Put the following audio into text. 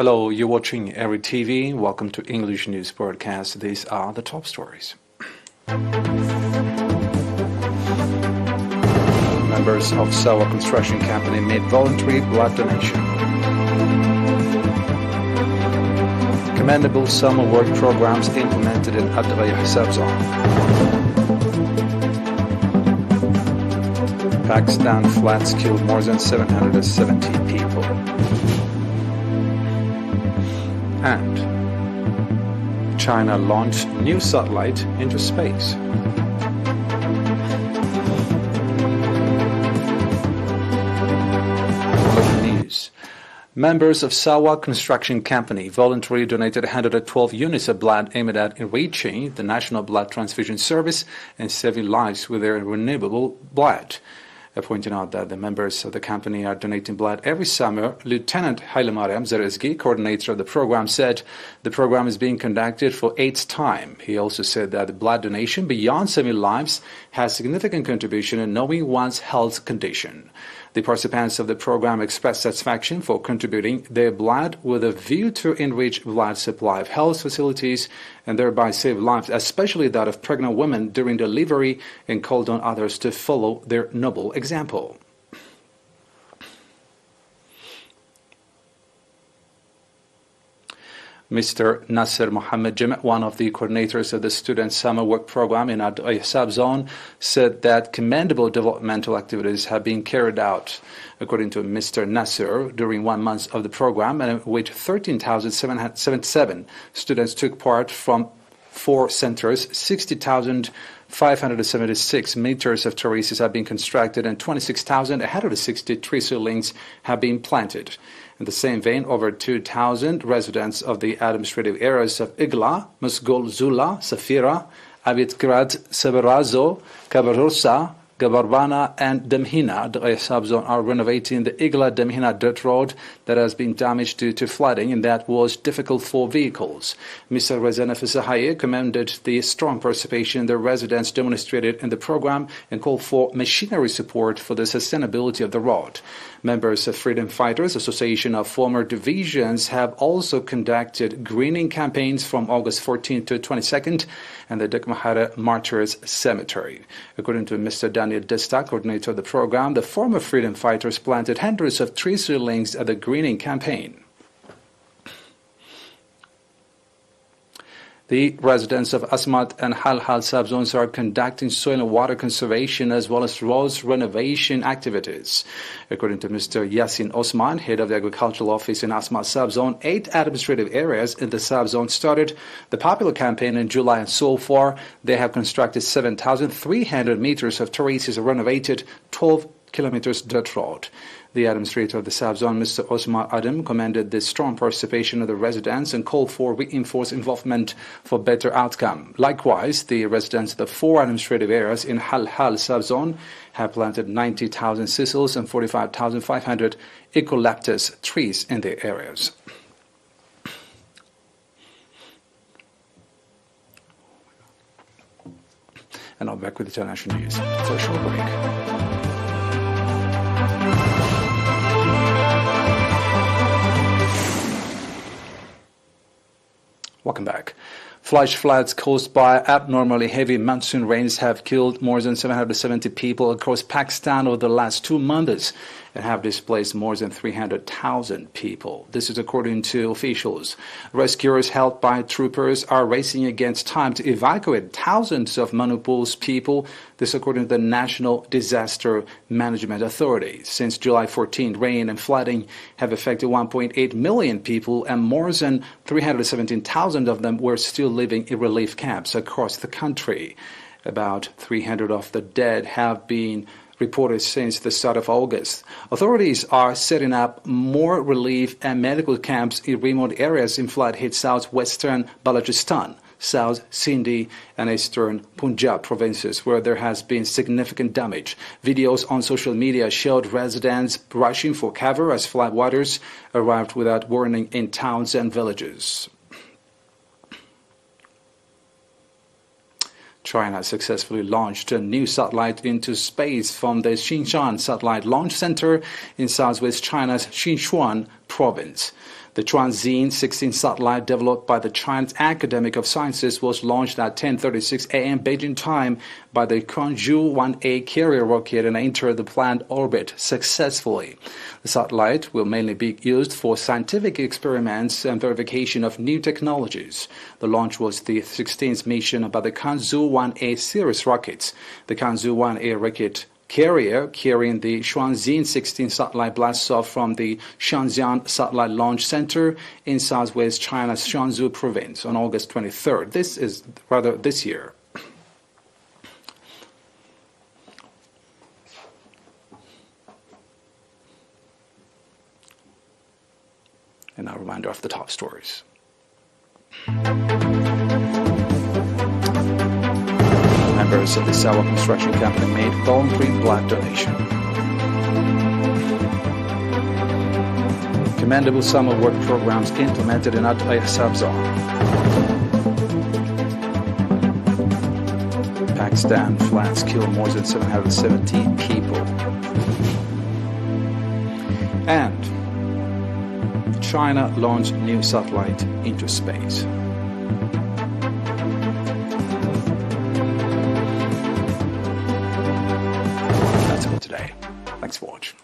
Hello, you're watching ERi-TV. Welcome to English News Broadcast. These are the top stories. Members of Sawa Construction Company made voluntary blood donation. Commendable summer work programs implemented in ERi-TV zone. Pakistan floods killed more than 770 people. And China launched new satellite into space. Local news. Members of Sawa Construction Company voluntarily donated 112 units of blood aimed at enriching the national blood transfusion service and saving lives with their renewable blood. Pointing out that the members of the company are donating blood every summer, Lieutenant Hailemariam Zarezgi, coordinator of the program, said the program is being conducted for 8th time. He also said that the blood donation beyond saving lives has significant contribution in knowing one's health condition. The participants of the program expressed satisfaction for contributing their blood with a view to enrich blood supply of health facilities and thereby save lives, especially that of pregnant women during delivery, and called on others to follow their noble example. Mr. Nasser Mohammed Jim, one of the coordinators of the student summer work program in ERi-TV zone, said that commendable developmental activities have been carried out, according to Mr. Nasser, during 1 month of the program, in which 13,777 students took part from 4 centers. 60,576 meters of terraces have been constructed and 26,160 tree seedlings have been planted. In the same vein, over 2,000 residents of the administrative areas of Igla, Musgol Zula, Safira, Abitgrad, Sabarazo, Kabarosa, Gabarbana and Demhina, the ERi-TV zone, are renovating the Igla-Demhina dirt road that has been damaged due to flooding and that was difficult for vehicles. Mr. Rezana Fisahaye commended the strong participation the residents demonstrated in the program and called for machinery support for the sustainability of the road. Members of Freedom Fighters Association of former divisions have also conducted greening campaigns from August 14th to 22nd and the Dekmahara Martyrs Cemetery. According to Mr. Daniel Desta, coordinator of the program, the former freedom fighters planted hundreds of tree seedlings at the greening campaign. The residents of Asmat and Halhal subzones are conducting soil and water conservation as well as roads renovation activities. According to Mr. Yasin Osman, head of the agricultural office in Asmat subzone, 8 administrative areas in the subzone started the popular campaign in July, and so far they have constructed 7,300 meters of terraces and renovated 12 kilometers dirt road. The administrator of the subzone, Mr. Osman Adam, commended the strong participation of the residents and called for reinforced involvement for better outcome. Likewise, the residents of the 4 administrative areas in Halhal subzone have planted 90,000 sisals and 45,500 eucalyptus trees in their areas. And now back with the international news for a short break. Welcome back. Flash floods caused by abnormally heavy monsoon rains have killed more than 770 people across Pakistan over the last 2 months and have displaced more than 300,000 people. This is according to officials. Rescuers helped by troopers are racing against time to evacuate thousands of Manipur's people. This according to the National Disaster Management Authority. Since July 14, rain and flooding have affected 1.8 million people and more than 317,000 of them were still living in relief camps across the country. About 300 of the dead have been reported since the start of August. Authorities are setting up more relief and medical camps in remote areas in flood-hit southwestern Balochistan, South Sindhi and eastern Punjab provinces where there has been significant damage. Videos on social media showed residents rushing for cover as floodwaters arrived without warning in towns and villages. China successfully launched a new satellite into space from the Xinshan Satellite Launch Center in southwest China's Sichuan province. The Tianjin-16 satellite, developed by the Chinese Academy of Sciences, was launched at 10:36 a.m. Beijing time by the Quanzhou-1A carrier rocket and entered the planned orbit successfully. The satellite will mainly be used for scientific experiments and verification of new technologies. The launch was the 16th mission by the Quanzhou-1A series rockets. The Quanzhou-1A rocket carrier carrying the Tianjin-16 satellite blasts off from the Shenzhen Satellite Launch Center in southwest China's Jiangsu province on August 23rd. This year. And now a reminder of the top stories. Members of the Sawa Construction Company made voluntary blood donation. Commendable summer work programs implemented in Eritrea. Pakistan floods kill more than 770 people. And China launched new satellite into space. That's all today. Thanks for watching.